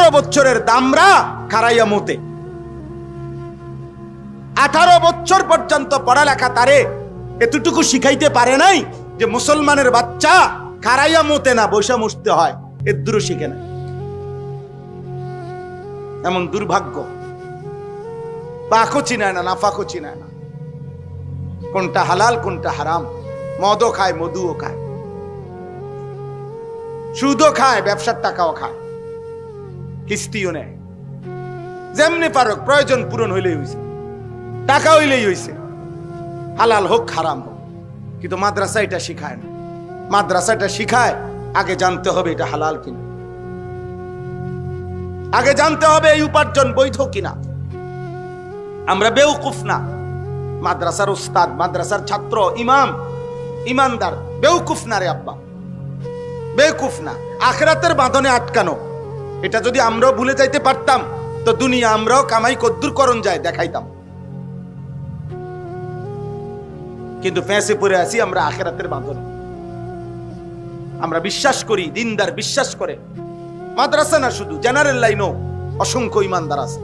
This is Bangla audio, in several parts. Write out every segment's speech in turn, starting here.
18 বছরের দামরা খারাইয়া মতে, 18 বছর পর্যন্ত পড়ালেখা তারে এতটুকু শিখাইতে পারে নাই যে মুসলমানের বাচ্চা খারাইয়া মতে না, বৈশা মুছতে হয়, এর দূর শিখে না। এমন দুর্ভাগ্য। পাকও চিনায় না, নাফাকও চিনায় না, কোনটা হালাল কোনটা হারাম। মদও খায়, মধুও খায়, সুদও খায়, ব্যবসার টাকাও খায়, কিস্তিও নেয়। যেমনি পারক প্রয়োজন পূরণ হইলেই হয়েছে, টাকা হইলেই হয়েছে, হালাল হোক হারাম হোক। কিন্তু মাদ্রাসা এটা শিখায় না। মাদ্রাসাটা শিখায় আগে জানতে হবে এটা হালাল কিনা, আগে জানতে হবে এই উপার্জন বৈধ কিনা। আমরা বেউকুফ না, মাদ্রাসার উস্তাদ, মাদ্রাসার ছাত্র, ইমাম, ইমানদার বেউকুফ না রে আব্বা, বেউকুফ না। আখিরাতের বাঁধনে আটকানো, এটা যদি আমরাও ভুলে যাইতে পারতাম তো দুনিয়া আমরাও কামাই কদ্দুর করণ যায় দেখাইতাম। কিন্তু ফেঁসে পড়ে আছি আমরা আখিরাতের বাঁধনে। আমরা বিশ্বাস করি, দিনদার বিশ্বাস করে। মাদ্রাসা না, শুধু জেনারেল লাইনও অসংখ্য ইমানদার আছে।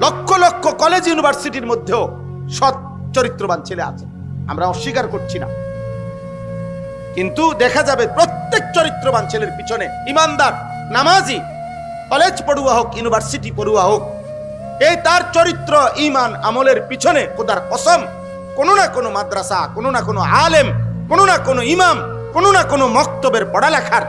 লক্ষ লক্ষ কলেজ ইউনিভার্সিটির মধ্যেও সৎ চরিত্রবান ছেলে আছে, আমরা অস্বীকার করছি না। কিন্তু দেখা যাবে প্রত্যেক চরিত্রবান ছেলের পিছনে, ইমানদার নামাজি কলেজ পড়ুয়া হোক, ইউনিভার্সিটি পড়ুয়া হোক, এই তার চরিত্র ঈমান আমলের পিছনে খোদার কসম কোনো না কোনো মাদ্রাসা, কোনো না কোনো আলেম, কোনো না কোনো ইমাম, কোনো না কোনো মক্তবের পড়ালেখার